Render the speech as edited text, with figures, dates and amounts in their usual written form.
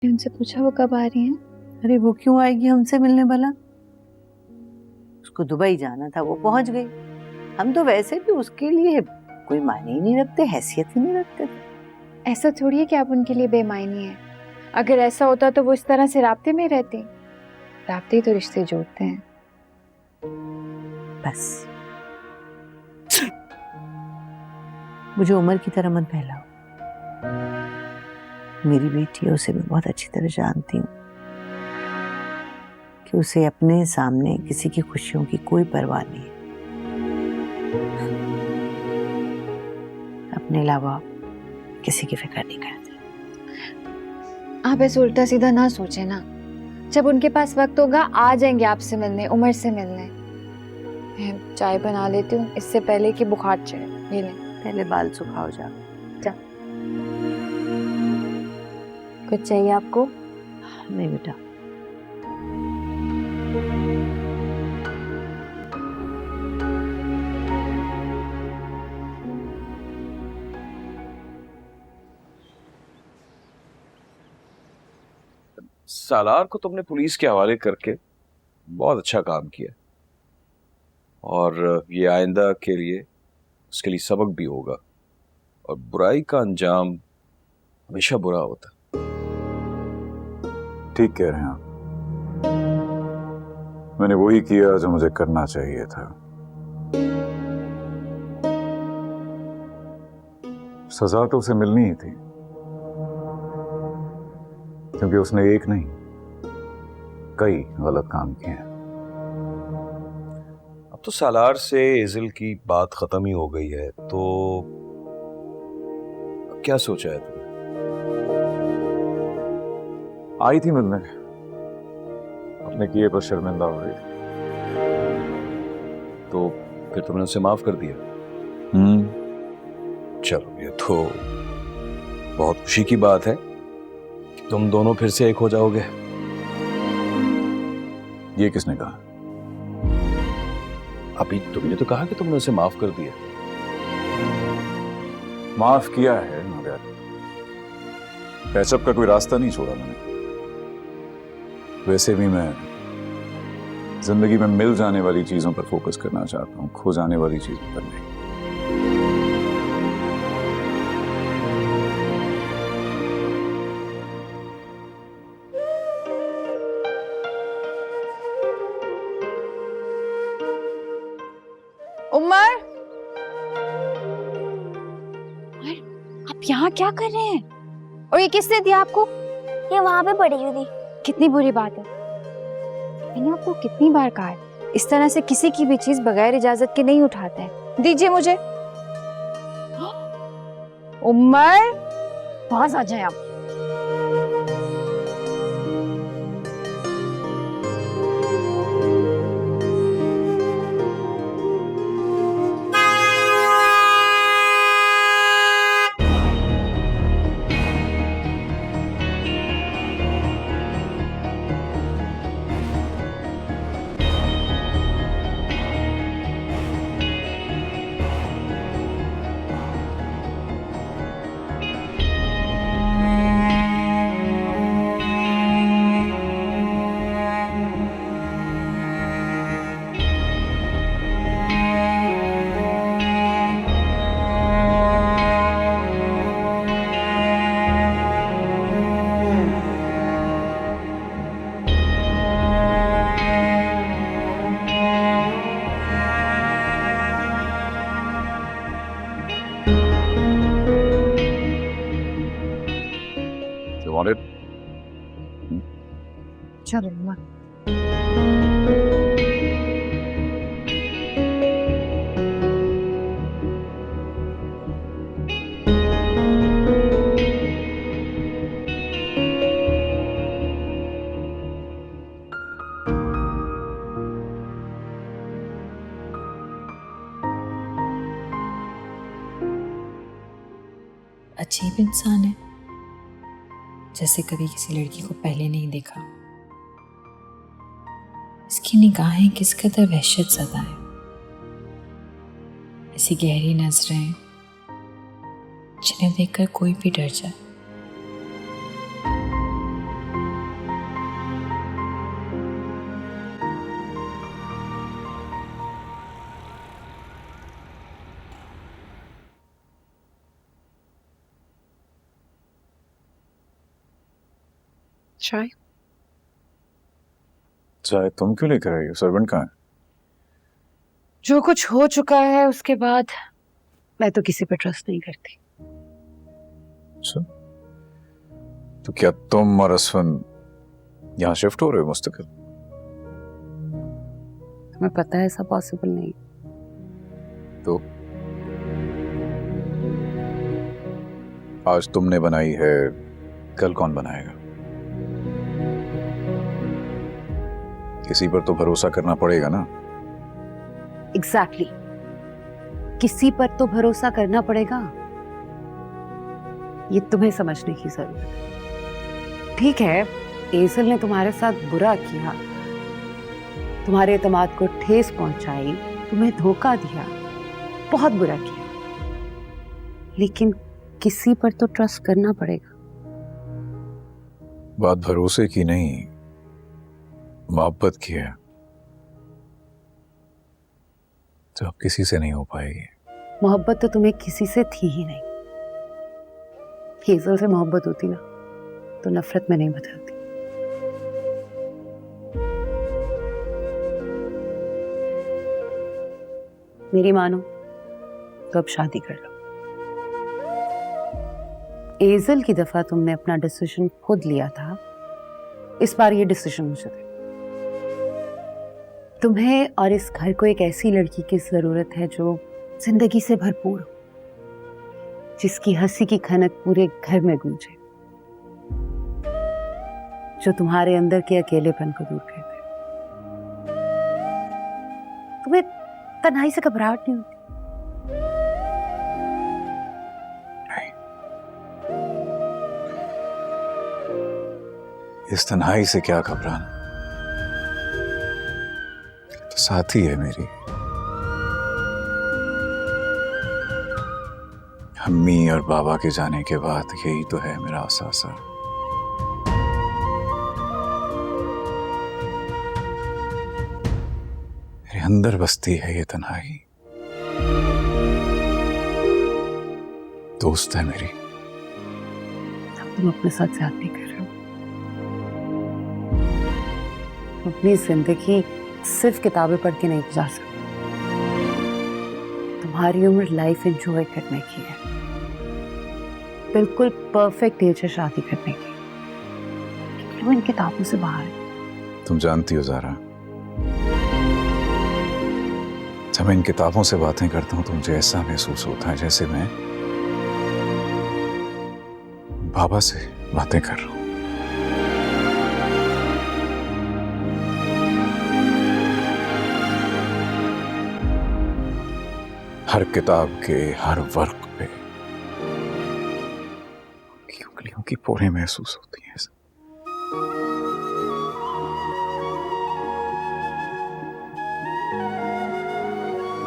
उनसे पूछा वो कब आ रही हैं? अरे वो क्यों आएगी हमसे मिलने भला? उसको दुबई जाना था, वो पहुंच गई। हम तो वैसे भी उसके लिए कोई मायने ही नहीं रखते, हैसियत ही नहीं रखते थे। ऐसा थोड़ी है कि आप उनके लिए बेमायनी है। अगर ऐसा होता तो वो इस तरह से राब्ते में रहते। राब्ते ही तो रिश्ते जोड़ते हैं। बस मुझे उम्र की तरह मत बहलाओ। मेरी बेटी है, उसे मैं बहुत अच्छी तरह जानती हूँ कि उसे अपने सामने किसी की खुशियों की कोई परवाह नहीं है। अपने अलावा किसी की फिक्र नहीं करते। आप ऐसे उल्टा सीधा ना सोचे ना। जब उनके पास वक्त होगा आ जाएंगे आपसे मिलने, उमर से मिलने। मैं चाय बना लेती हूँ इससे पहले कि बुखार चढ़े। ये लें। पहले बाल सुखाओ जाओ। कुछ चाहिए आपको? नहीं बेटा। सालार को तुमने पुलिस के हवाले करके बहुत अच्छा काम किया और ये आइंदा के लिए उसके लिए सबक भी होगा। और बुराई का अंजाम हमेशा बुरा होता। ठीक कह रहे हैं आप। मैंने वही किया जो मुझे करना चाहिए था। सजा तो उसे मिलनी ही थी, क्योंकि उसने एक नहीं कई गलत काम किए हैं। अब तो सालार से एजिल की बात खत्म ही हो गई है, तो अब क्या सोचा है तुमने? आई थी मिलने, अपने किए पर शर्मिंदा हो गई। तो फिर तुमने उसे माफ कर दिया? चलो ये तो बहुत खुशी की बात है कि तुम दोनों फिर से एक हो जाओगे। ये किसने कहा? अभी तुमने तो कहा कि तुमने उसे माफ कर दिया। माफ किया है, मगर पैचअप का कोई रास्ता नहीं छोड़ा मैंने। वैसे भी मैं जिंदगी में मिल जाने वाली चीजों पर फोकस करना चाहता हूं, खो जाने वाली चीजों पर नहीं। उमर, आप यहाँ क्या कर रहे हैं? और ये किसने दिया आपको? ये वहां पे पड़ी हुई थी। कितनी बुरी बात है। मैंने आपको कितनी बार कहा है, इस तरह से किसी की भी चीज बगैर इजाजत के नहीं उठाते हैं। दीजिए मुझे। उमर, पास आ जाए आप। You want it? चलो उमर। अजीब इंसान है, जैसे कभी किसी लड़की को पहले नहीं देखा। इसकी निगाहें किस कदर वहशत ज़दा है। ऐसी गहरी नजरें जिन्हें देखकर कोई भी डर जाए। चाय? चाहे तुम क्यों लेकर आई हो? सर्वेंट कहाँ है? जो कुछ हो चुका है उसके बाद मैं तो किसी पे ट्रस्ट नहीं करती। अच्छा, तो क्या तुम और असफन यहाँ शिफ्ट हो रहे हो मुस्तकिल? तुम्हें पता है ऐसा पॉसिबल नहीं। तो आज तुमने बनाई है, कल कौन बनाएगा? किसी पर तो भरोसा करना पड़ेगा ना। एग्जैक्टली किसी पर तो भरोसा करना पड़ेगा, ये तुम्हें समझने की जरूरत है। ठीक है, एजल ने तुम्हारे साथ बुरा किया, तुम्हारे एतमाद को ठेस पहुंचाई, तुम्हें धोखा दिया, बहुत बुरा किया, लेकिन किसी पर तो ट्रस्ट करना पड़ेगा। बात भरोसे की नहीं, मोहब्बत की है, तो अब किसी से नहीं हो पाएगी। मोहब्बत तो तुम्हें किसी से थी ही नहीं। हेजल से मोहब्बत होती ना तो नफरत में नहीं बदलती। मेरी मानो तो अब शादी कर लो। एजल की दफा तुमने अपना डिसीजन खुद लिया था, इस बार ये डिसीजन मुझे दे। तुम्हें और इस घर को एक ऐसी लड़की की जरूरत है जो जिंदगी से भरपूर हो, जिसकी हंसी की खनक पूरे घर में गूंजे, जो तुम्हारे अंदर के अकेलेपन को दूर कर दे। तुम्हें तन्हाई से घबराहट नहीं होती? इस तन्हाई से क्या घबराना, तो साथी है मेरी। अम्मी और बाबा के जाने के बाद यही तो है मेरा असासा। मेरे अंदर बसती है ये तन्हाई, दोस्त है मेरी। अब तुम अपने साथ ज्यादती कर रहे हो। तुम अपनी जिंदगी सिर्फ किताबें पढ़ के नहीं गुजार सकते। तुम्हारी उम्र लाइफ एंजॉय करने की है, बिल्कुल परफेक्ट एज है शादी करने की, लेकिन वो इन किताबों से बाहर है। तुम जानती हो ज़ारा, जब मैं इन किताबों से बातें करता हूं तो मुझे ऐसा महसूस होता है जैसे मैं बाबा से बातें कर रहा हूं। हर किताब के हर वर्क पे उनकी उंगलियों की पोरें महसूस होती हैं।